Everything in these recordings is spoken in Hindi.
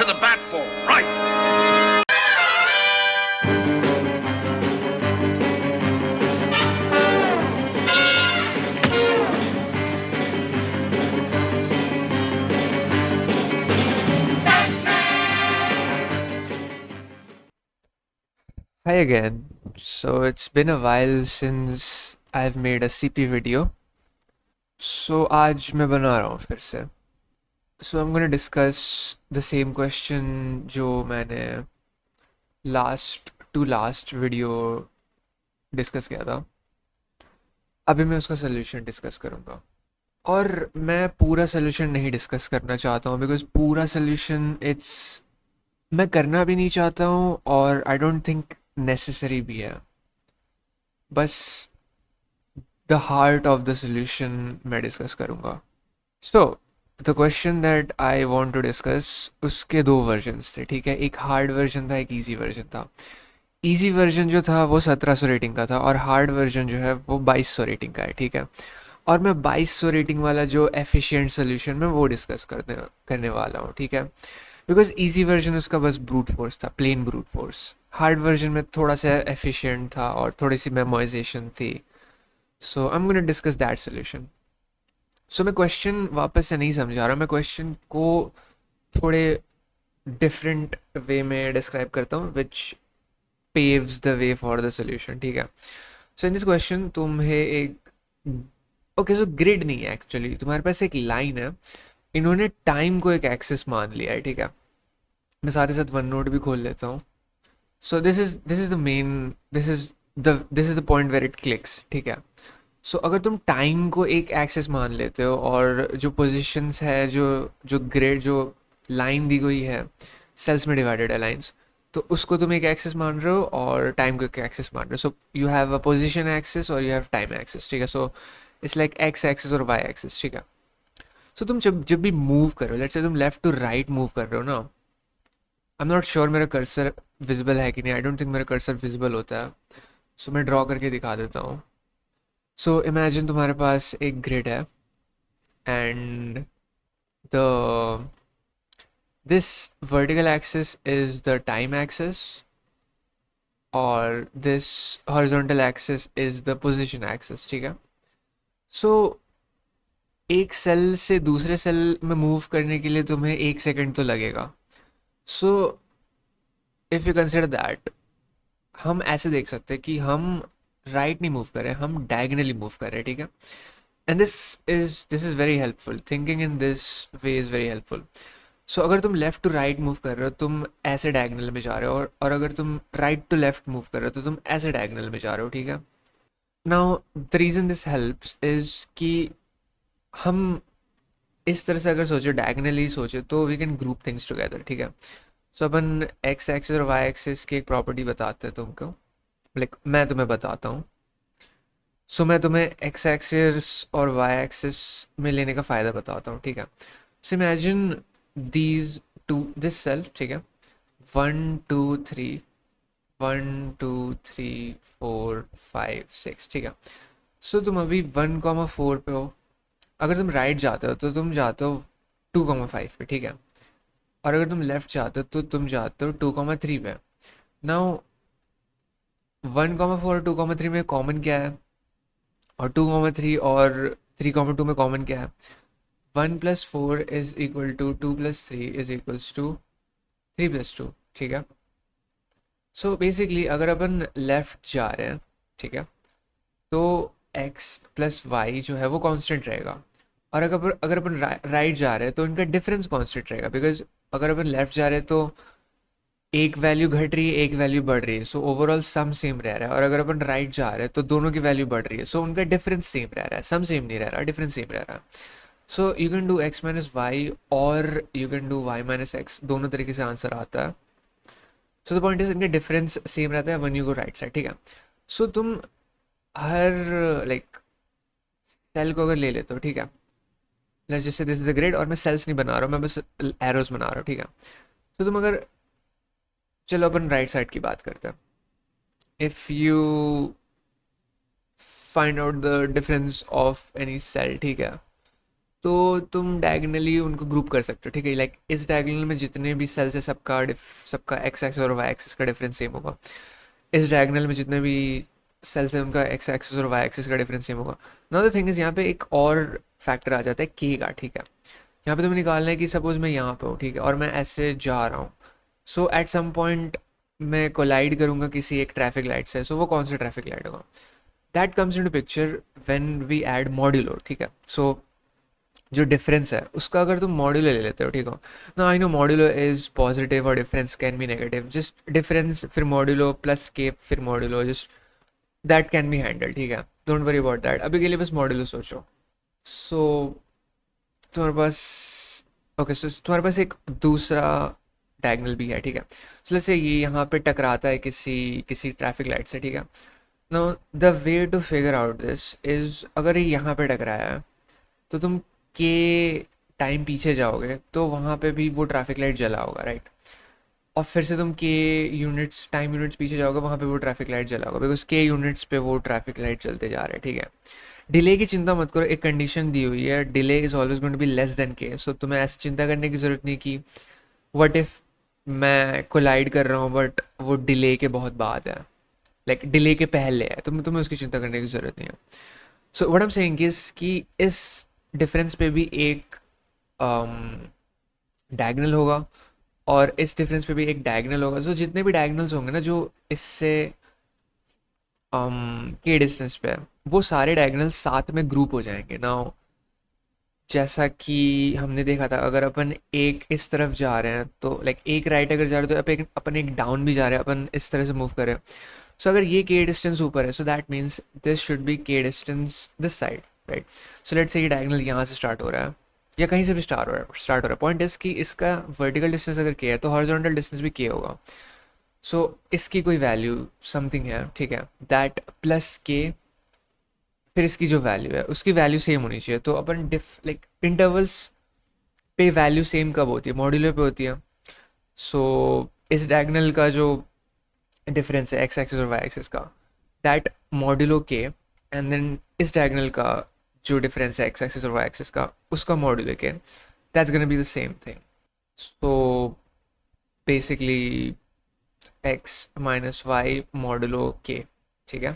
the bat for? Right. Hi again. So it's been a while since I've made a CP video. So आज मैं बना रहा हूँ फिर से. So I'm gonna discuss the same question जो मैंने लास्ट वीडियो डिस्कस किया था. अभी मैं उसका सोल्यूशन डिस्कस करूँगा. और मैं पूरा सोल्यूशन नहीं डिस्कस करना चाहता हूँ बिकॉज पूरा सोल्यूशन इट्स मैं करना भी नहीं चाहता हूँ और आई डोंट थिंक नेसेसरी भी है. बस the heart of the solution मैं डिस्कस करूँगा. So the question that I want to discuss उसके दो वर्जन्स थे. ठीक है, एक हार्ड वर्जन था, एक इजी वर्जन था. इजी वर्जन जो था वो 1700 रेटिंग का था और हार्ड वर्जन जो है वो 2200 रेटिंग का है. ठीक है, और मैं 2200 रेटिंग वाला जो एफिशिएंट सोल्यूशन में वो डिस्कस करने वाला हूँ. ठीक है, बिकॉज इजी वर्जन उसका बस ब्रूट फोर्स था, plain brute force. Hard version में थोड़ा सा एफिशिएंट था और थोड़ी सी मेमोराइजेशन थी. So I am gonna discuss that solution. So मैं क्वेश्चन वापस से नहीं समझा रहा, मैं क्वेश्चन को थोड़े डिफरेंट वे में डिस्क्राइब करता हूँ which paves the way for the solution. ठीक है, सो इन दिस क्वेश्चन तुम्हें एक ओके सो ग्रिड नहीं है एक्चुअली, तुम्हारे पास एक लाइन है. इन्होंने टाइम को एक एक्सिस मान लिया है. ठीक है, मैं साथ ही साथ वन नोट भी खोल लेता हूँ. So this is the main this is the point where it clicks. ठीक है, सो अगर तुम टाइम को एक एक्सेस मान लेते हो और जो पोजीशंस है, जो जो ग्रिड जो लाइन दी गई है, सेल्स में डिवाइडेड है लाइंस, तो उसको तुम एक एक्सेस मान रहे हो और टाइम को एक एक्सेस मान रहे हो. So you have a position axis और यू हैव टाइम एक्सेस. ठीक है, so it's like X axis और वाई एक्सेस. ठीक है, सो तुम जब जब भी मूव कर रहे हो, लेट्स से तुम लेफ्ट टू राइट मूव कर रहे हो ना. आई एम नॉट श्योर मेरा कर्सर विजिबल है कि नहीं. आई डोंट थिंक मेरा कर्सर विजिबल होता है. सो मैं ड्रॉ करके दिखा देता हूँ. सो इमेजिन तुम्हारे पास एक ग्रिड है and the this vertical axis is the time axis और this horizontal axis is the position axis. ठीक है, सो एक सेल से दूसरे सेल में मूव करने के लिए तुम्हें 1 सेकंड तो लगेगा. So if you consider that, हम ऐसे देख सकते हैं कि हम राइट नहीं मूव कर रहे, हम डायगनली मूव कर रहे हैं. ठीक है, and this is very helpful. Thinking in this way is very helpful. So अगर तुम लेफ्ट टू राइट मूव कर रहे हो, तुम ऐसे डायगनल में जा रहे हो, और अगर तुम राइट टू लेफ्ट मूव कर रहे हो तो तुम ऐसे डायगनल में जा रहे हो. ठीक है, now the reason this helps is कि हम इस तरह से अगर सोचे, डायगनली सोचे, तो we can group things together. ठीक है, सो अपन एक्स एक्सिस और वाई एक्सिस की एक प्रॉपर्टी बताते हैं तुमको. लाइक मैं तुम्हें बताता हूँ. सो मैं तुम्हें एक्स एक्सिस और वाई एक्सिस में लेने का फ़ायदा बताता हूँ. ठीक है, so imagine these two this cell. ठीक है, 1 2 3 1 2 3 4 5 6. ठीक है, सो तुम अभी 1 4 पे हो. अगर तुम राइट जाते हो तो तुम जाते हो 2 5 पे. ठीक है, और अगर तुम लेफ्ट जाते हो तो तुम जाते हो 2 3 पे. नाउ 1 4 और 2 3 में कॉमन क्या है, और 2 3 और 3 2 में कॉमन क्या है. 1 + 4 is equal to 2 + 3 is equals to 3 + 2. ठीक है, सो बेसिकली अगर अपन लेफ्ट जा रहे हैं, ठीक है, तो x + y जो है वो कांस्टेंट रहेगा. और अगर अपन राइट जा रहे हैं तो इनका डिफरेंस कांस्टेंट रहेगा. बिकॉज अगर अपन लेफ्ट जा रहे हैं तो एक वैल्यू घट रही है, एक वैल्यू बढ़ रही है, सो ओवरऑल सम सेम रह रहा है. और अगर अपन राइट जा रहे हैं तो दोनों की वैल्यू बढ़ रही है, सो उनका डिफरेंस सेम रह रहा है. सम सेम नहीं रह रहा, डिफरेंस सेम रह रहा है. So you can do x - y और you can do y - x, दोनों तरीके से आंसर आता है. सो द पॉइंट इज इनका डिफरेंस सेम रहता है one you go right side. ठीक है, सो तुम हर लाइक सेल को अगर ले लेते हो, ठीक है, let's just say this is the grid, और मैं सेल्स नहीं बना रहा हूँ, मैं बस एरोज बना रहा हूँ. ठीक है, तो तुम अगर, चलो अपन राइट साइड की बात करते हैं. If you find out the difference of any cell, ठीक है, तो तुम डायगनली उनको ग्रुप कर सकते हो, ठीक है। लाइक इस डायगनल में जितने भी सेल्स है सबका एक्स एक्सिस और वाई एक्सिस का डिफरेंस सेम होगा। इस डायगनल में जितने भी सेल्स है उनका एक्स एक्सिस और वाई एक्सिस का डिफरेंस सेम होगा। नाउ द थिंग इज यहाँ पे एक और फैक्टर आ जाता है के का, ठीक है। यहाँ पे तुम्हें निकालना है कि सपोज मैं यहाँ पे हूँ, ठीक है, और मैं ऐसे जा रहा हूँ। सो एट सम पॉइंट मैं कोलाइड करूँगा किसी एक ट्रैफिक लाइट से। सो वो कौन सा ट्रैफिक लाइट होगा? That comes into picture when we add modulo, ठीक है। सो जो डिफरेंस है उसका अगर तुम मॉड्यूलो ले लेते हो, ठीक हो ना, I know modulo is positive और difference can be negative, just difference फिर मॉड्यूलो प्लस के फिर modulo, just that can be handle, ठीक है। डोंट वरी अबाउट दैट, अभी के लिए बस मॉड्यूलो सोचो। सो तुम्हारे पास ओके, सो तुम्हारे पास एक दूसरा डायगनल भी है, ठीक है। सो लेट्स से ये यहाँ पे टकराता है किसी किसी ट्रैफिक लाइट से, ठीक है। Now the way to figure out this is, अगर ये यहाँ पे टकराया है तो तुम के टाइम पीछे जाओगे तो वहाँ पे भी वो ट्रैफिक लाइट जला होगा, राइट। और फिर से तुम के यूनिट्स टाइम यूनिट्स पीछे जाओगे, वहाँ पे वो ट्रैफिक लाइट जला होगा, बिकॉज के यूनिट्स पे वो ट्रैफिक लाइट चलते जा रहे हैं, ठीक है। डिले की चिंता मत करो, एक कंडीशन दी हुई है, delay is always going to be less than K. So तुम्हें ऐसी चिंता करने की ज़रूरत नहीं कि व्हाट इफ़ मैं कोलाइड कर रहा हूँ बट वो डिले के बहुत बाद है, लाइक डिले के पहले है, तुम्हें उसकी चिंता करने की ज़रूरत नहीं है। So what I am saying is कि इस डिफरेंस पे भी एक डायगनल होगा और इस डिफरेंस पे भी एक डायगनल होगा। सो जितने भी डायगनल्स होंगे ना जो इससे के डिस्टेंस पे है, वो सारे डायगनल्स साथ में ग्रुप हो जाएंगे ना। जैसा कि हमने देखा था, अगर अपन एक इस तरफ जा रहे हैं तो लाइक एक राइट अगर जा रहे हैं तो अपन एक डाउन भी जा रहे हैं, अपन इस तरह से मूव कर रहे हैं। सो अगर ये के डिस्टेंस ऊपर है, so that means this should be K distance this side, right. So let's say ये डायगोनल यहाँ से स्टार्ट हो रहा है या कहीं से भी स्टार्ट हो रहा है। पॉइंट इज कि इसका वर्टिकल डिस्टेंस अगर के है तो हॉरिजॉन्टल डिस्टेंस भी के होगा। सो इसकी कोई वैल्यू समथिंग है, ठीक है, दैट प्लस के, फिर इसकी जो वैल्यू है उसकी वैल्यू सेम होनी चाहिए। तो अपन लाइक इंटरवल्स पे वैल्यू सेम कब होती है? मॉड्यूलर पे होती है। सो इस डायगोनल का जो डिफरेंस है एक्स एक्सिस और वाई एक्सिस का, that modulo K, and then इस डायगोनल का जो डिफरेंस है एक्स एक्सिस और वाई एक्सिस का, उसका modulo K, that's gonna be the same thing. So basically X minus Y modulo K, ठीक है।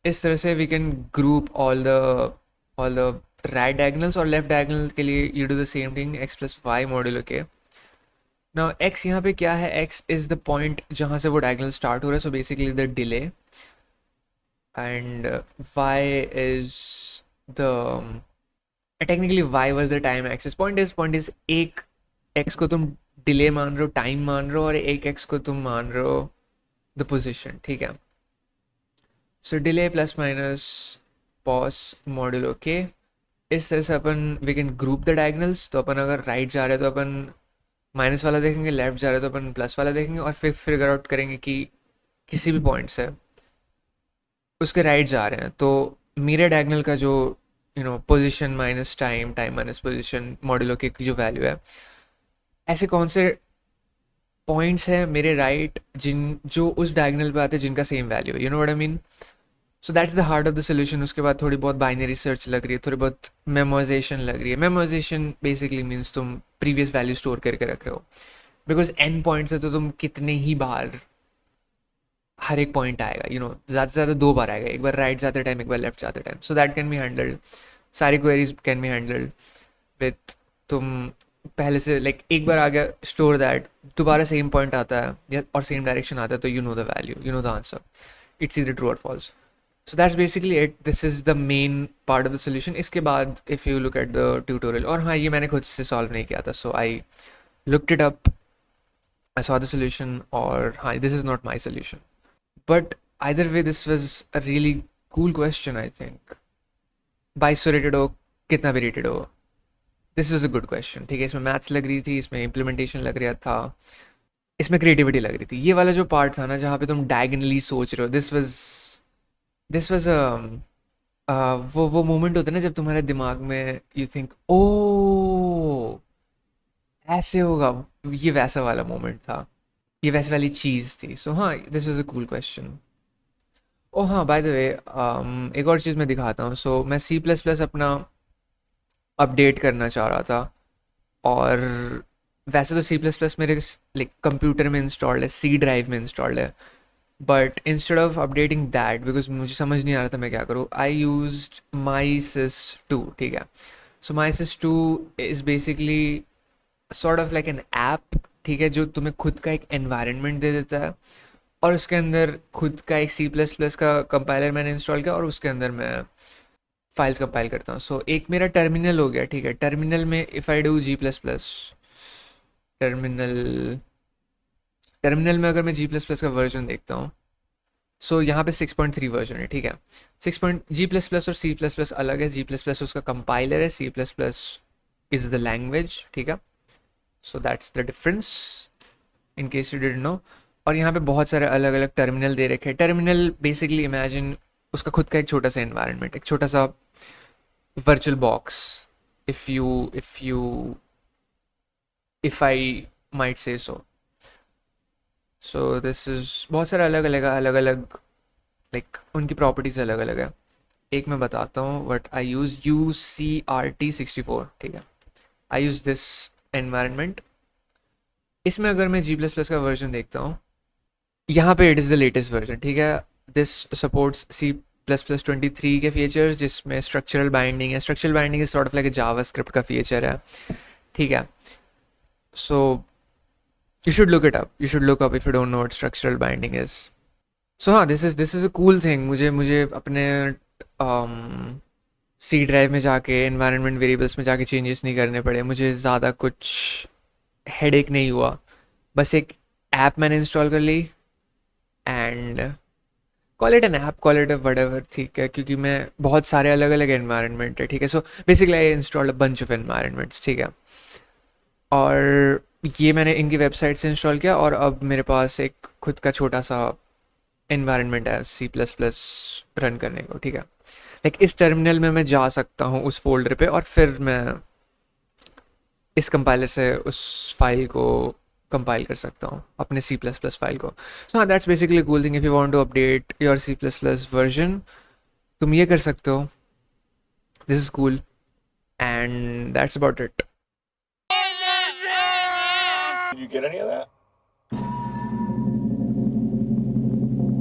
इस तरह से we can group all the right diagonals, और लेफ्ट डायगोनल के लिए you do the same thing, X plus Y modulo के। नाउ एक्स यहाँ पे क्या है? एक्स इज द पॉइंट जहाँ से वो डायगोनल स्टार्ट हो रहा है, so basically the delay, and Y is the technically Y was the time axis. Point is एक एक्स को तुम डिले मान रहे हो, टाइम मान रहे हो, और एक एक्स को तुम मान रहे हो द पोजिशन, ठीक है। So delay plus minus pos modulo K, इस तरह से अपन we can group the diagonals. तो अपन अगर राइट जा रहे हैं तो अपन माइनस वाला देखेंगे, लेफ्ट जा रहे हैं तो अपन प्लस वाला देखेंगे, और फिर फिगर आउट करेंगे कि किसी भी पॉइंट से उसके राइट जा रहे हैं तो मेरे डायगोनल का जो position minus time, time minus position modulo के की जो वैल्यू है, ऐसे कौन से पॉइंट्स हैं मेरे राइट जिन जो उस डायगोनल पे आते हैं जिनका सेम वैल्यू है, you know what I mean. So that's the heart of the solution. उसके बाद थोड़ी बहुत बाइनरी सर्च लग रही है, थोड़ी बहुत मेमोराइजेशन लग रही है। मेमोराइजेशन बेसिकली मीन्स तुम प्रीवियस वैल्यू स्टोर करके रख रहे हो, बिकॉज एन पॉइंट्स है तो तुम कितने ही बार हर एक पॉइंट आएगा, ज़्यादा से ज़्यादा दो बार आएगा, एक बार राइट जाते टाइम, एक बार लेफ्ट जाते time. So that can be handled, सारी queries can be handled with तुम पहले से लाइक एक बार आ गया स्टोर दैट, दोबारा सेम पॉइंट आता है या और सेम डायरेक्शन आता है तो you know the value, you know the answer, it's either true और false. So that's basically it, this is the main part of the solution. इसके बाद if you look at the tutorial, और हाँ ये मैंने खुद से सॉल्व नहीं किया था, so I looked it up, I saw the solution, और हाँ this is not my solution, but either way this was a really cool question, I think 2200 rated हो, कितना भी रेटेड हो, this was a good question, ठीक है। इसमें मैथ्स लग रही थी, इसमें इम्प्लीमेंटेशन लग रहा था, इसमें क्रिएटिविटी लग रही थी। ये वाला जो पार्ट था ना जहाँ पे तुम डायगनली सोच रहे हो, दिस वॉज वो मोमेंट होता है ना जब तुम्हारे दिमाग में यू थिंक ओ ऐसे होगा, ये वैसा वाला मोमेंट था, ये वैसे वाली चीज़ थी। सो हाँ, this was a cool question. Oh हाँ, बाय द वे एक और चीज़ मैं दिखाता हूँ। सो मैं सी प्लस प्लस अपना अपडेट करना चाह रहा था। और वैसे तो सी प्लस प्लस मेरे लाइक कंप्यूटर में इंस्टॉल्ड है, सी ड्राइव में इंस्टॉल्ड है, but instead of updating that, because मुझे समझ नहीं आ रहा था मैं क्या करूँ, आई यूज माई सिस टू। ठीक है, so my sis two is basically sort of like an app, ठीक है, जो तुम्हें खुद का एक एनवायरनमेंट दे देता है, और उसके अंदर खुद का एक सी प्लस प्लस का कंपाइलर मैंने इंस्टॉल किया और उसके अंदर मैं फाइल्स कंपाइल करता हूँ। सो एक मेरा टर्मिनल हो गया। ठीक है, टर्मिनल में if I do G plus plus terminal, terminal में अगर मैं जी प्लस प्लस का वर्जन देखता हूँ, सो यहाँ पे 6.3 वर्जन है। ठीक है, जी प्लस प्लस और सी प्लस प्लस अलग है। जी प्लस प्लस उसका कंपाइलर है, C plus plus is the language. ठीक है, so that's the difference in case you didn't know. और यहाँ पे बहुत सारे अलग अलग टर्मिनल दे रखे हैं। टर्मिनल बेसिकली इमेजिन उसका खुद का एक छोटा सा एनवायरनमेंट, एक छोटा सा virtual box, if I might say so this is बहुत सारे अलग अलग लाइक उनकी प्रॉपर्टीज़ अलग अलग है। एक मैं बताता हूँ वट आई UCRT64। ठीक है, आई यूज़ दिस एनवायरनमेंट। इसमें अगर मैं जी प्लस प्लस का वर्जन देखता हूँ, यहाँ पे it is the latest version. ठीक है, दिस सपोर्ट्स C++23 के फीचर्स, जिसमें स्ट्रक्चरल बाइंडिंग है। Structural binding is sort of like JavaScript का फीचर है। ठीक है, सो you should look it up, you should look up if you don't know what structural binding is. So हाँ, this is a cool thing। मुझे अपने सी ड्राइव में जाके एनवायरनमेंट वेरिएबल्स में जाके चेंजेस नहीं करने पड़े, मुझे ज़्यादा कुछ हेडेक नहीं हुआ। बस एक ऐप मैंने इंस्टॉल कर ली and call it an app, call it whatever. ठीक है, क्योंकि मैं बहुत सारे अलग अलग एनवायरनमेंट है। ठीक है, so basically I installed a bunch of environments. ठीक है, और ये मैंने इनकी वेबसाइट से इंस्टॉल किया और अब मेरे पास एक खुद का छोटा सा एनवायरनमेंट है सी प्लस प्लस रन करने को। ठीक है, लाइक इस टर्मिनल में मैं जा सकता हूँ उस फोल्डर पे और फिर मैं इस कंपाइलर से उस फाइल को कंपाइल कर सकता हूँ, अपने सी प्लस प्लस फाइल को। सो हाँ, that's basically cool thing. If you want to update your C plus plus version, तुम ये कर सकते हो। This is cool and that's about it. Did you get any of that?